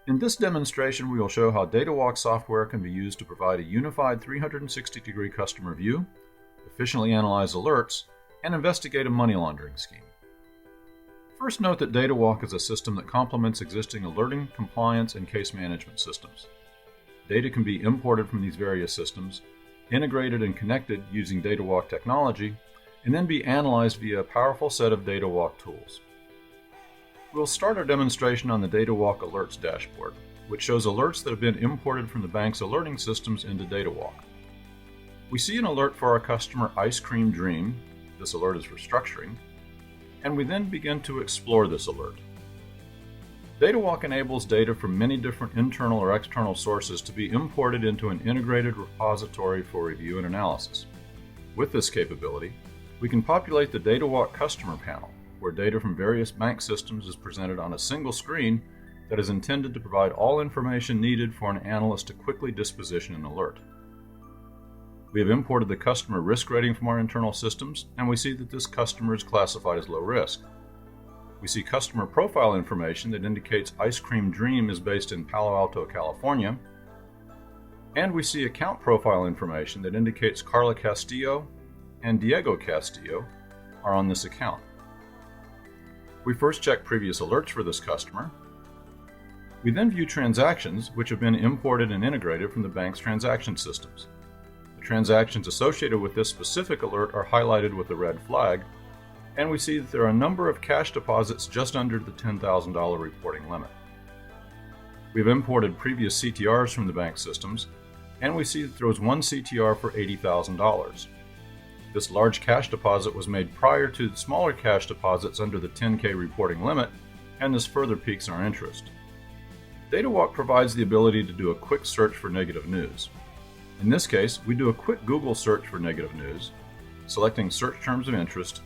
In this demonstration, we will show how DataWalk software can be used to provide a unified 360-degree customer view, efficiently analyze alerts, and investigate a money laundering scheme. First, note that DataWalk is a system that complements existing alerting, compliance, and case management systems. Data can be imported from these various systems, integrated and connected using DataWalk technology, and then be analyzed via a powerful set of DataWalk tools. We'll start our demonstration on the DataWalk Alerts dashboard, which shows alerts that have been imported from the bank's alerting systems into DataWalk. We see an alert for our customer Ice Cream Dream. This alert is for structuring, and we then begin to explore this alert. DataWalk enables data from many different internal or external sources to be imported into an integrated repository for review and analysis. With this capability, we can populate the DataWalk customer panel, where data from various bank systems is presented on a single screen that is intended to provide all information needed for an analyst to quickly disposition an alert. We have imported the customer risk rating from our internal systems, and we see that this customer is classified as low risk. We see customer profile information that indicates Ice Cream Dream is based in Palo Alto, California, and we see account profile information that indicates Carla Castillo and Diego Castillo are on this account. We first check previous alerts for this customer. We then view transactions which have been imported and integrated from the bank's transaction systems. The transactions associated with this specific alert are highlighted with a red flag, and we see that there are a number of cash deposits just under the $10,000 reporting limit. We've imported previous CTRs from the bank systems, and we see that there was one CTR for $80,000. This large cash deposit was made prior to the smaller cash deposits under the $10K reporting limit, and this further piques our interest. DataWalk provides the ability to do a quick search for negative news. In this case, we do a quick Google search for negative news, selecting search terms of interest,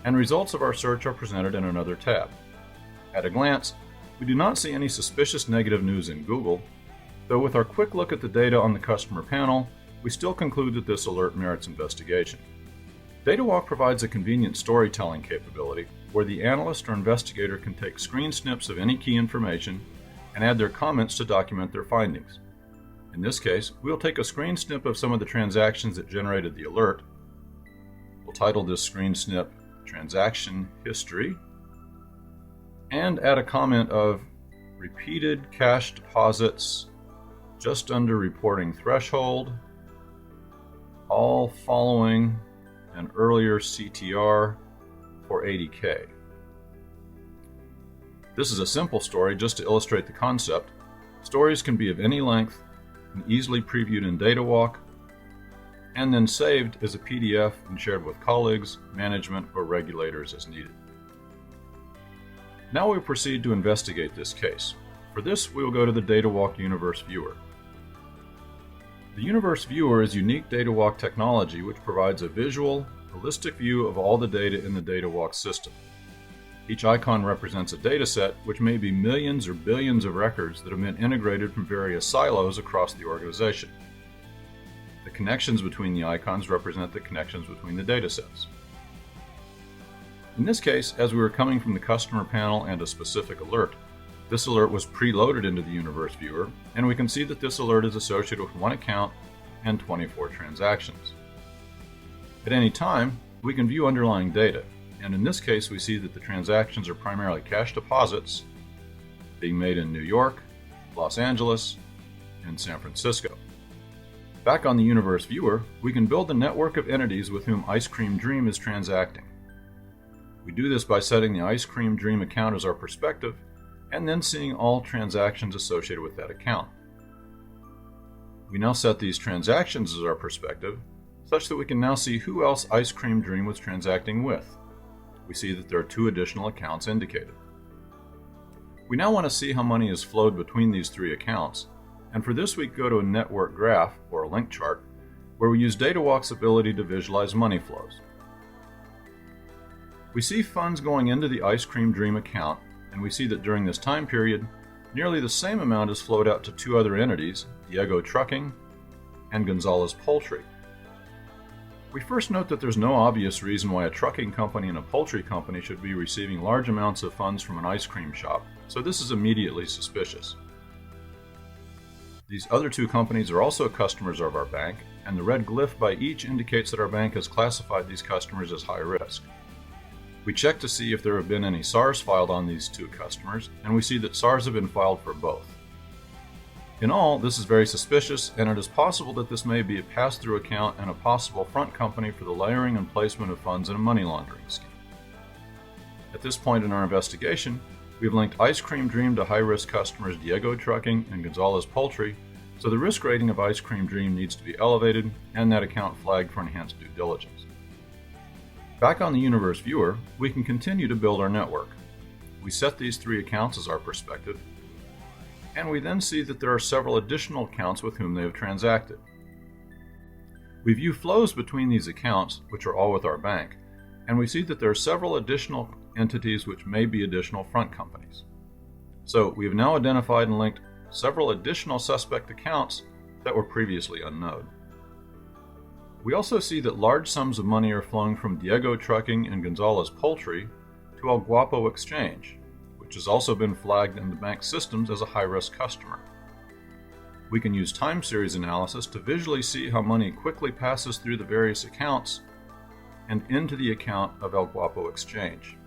and results of our search are presented in another tab. At a glance, we do not see any suspicious negative news in Google, though with our quick look at the data on the customer panel, we still conclude that this alert merits investigation. DataWalk provides a convenient storytelling capability where the analyst or investigator can take screen snips of any key information and add their comments to document their findings. In this case, we'll take a screen snip of some of the transactions that generated the alert. We'll title this screen snip Transaction History and add a comment of repeated cash deposits just under reporting threshold, all following an earlier CTR for $80K. This is a simple story just to illustrate the concept. Stories can be of any length and easily previewed in DataWalk and then saved as a PDF and shared with colleagues, management, or regulators as needed. Now we proceed to investigate this case. For this, we will go to the DataWalk Universe Viewer. The Universe Viewer is unique DataWalk technology which provides a visual, holistic view of all the data in the DataWalk system. Each icon represents a data set which may be millions or billions of records that have been integrated from various silos across the organization. The connections between the icons represent the connections between the data sets. In this case, as we were coming from the customer panel and a specific alert, this alert was preloaded into the Universe Viewer, and we can see that this alert is associated with one account and 24 transactions. At any time, we can view underlying data, and in this case we see that the transactions are primarily cash deposits being made in New York, Los Angeles, and San Francisco. Back on the Universe Viewer, we can build the network of entities with whom Ice Cream Dream is transacting. We do this by setting the Ice Cream Dream account as our perspective, and then seeing all transactions associated with that account. We now set these transactions as our perspective, such that we can now see who else Ice Cream Dream was transacting with. We see that there are 2 additional accounts indicated. We now want to see how money has flowed between these 3 accounts, and for this we go to a network graph, or a link chart, where we use DataWalk's ability to visualize money flows. We see funds going into the Ice Cream Dream account, and we see that during this time period, nearly the same amount has flowed out to 2 other entities, Diego Trucking and Gonzalez Poultry. We first note that there's no obvious reason why a trucking company and a poultry company should be receiving large amounts of funds from an ice cream shop, so this is immediately suspicious. These other two companies are also customers of our bank, and the red glyph by each indicates that our bank has classified these customers as high risk. We check to see if there have been any SARs filed on these two customers, and we see that SARs have been filed for both. In all, this is very suspicious, and it is possible that this may be a pass-through account and a possible front company for the layering and placement of funds in a money laundering scheme. At this point in our investigation, we've linked Ice Cream Dream to high-risk customers Diego Trucking and Gonzalez Poultry, so the risk rating of Ice Cream Dream needs to be elevated and that account flagged for enhanced due diligence. Back on the Universe viewer, we can continue to build our network. We set these three accounts as our perspective, and we then see that there are several additional accounts with whom they have transacted. We view flows between these accounts, which are all with our bank, and we see that there are several additional entities which may be additional front companies. So we have now identified and linked several additional suspect accounts that were previously unknown. We also see that large sums of money are flowing from Diego Trucking and Gonzalez Poultry to El Guapo Exchange, which has also been flagged in the bank's systems as a high-risk customer. We can use time series analysis to visually see how money quickly passes through the various accounts and into the account of El Guapo Exchange.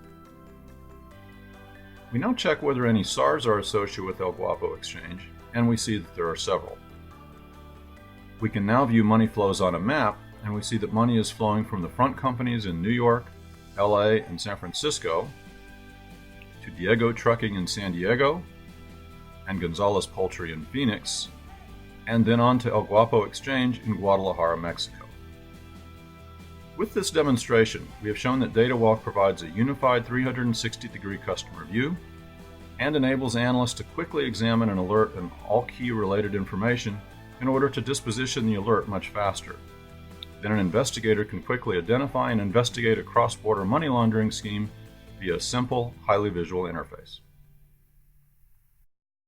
We now check whether any SARs are associated with El Guapo Exchange, and we see that there are several. We can now view money flows on a map, and we see that money is flowing from the front companies in New York, LA, and San Francisco, to Diego Trucking in San Diego, and Gonzalez Poultry in Phoenix, and then on to El Guapo Exchange in Guadalajara, Mexico. With this demonstration, we have shown that DataWalk provides a unified 360-degree customer view and enables analysts to quickly examine an alert and all key related information in order to disposition the alert much faster. Then an investigator can quickly identify and investigate a cross-border money laundering scheme via a simple, highly visual interface.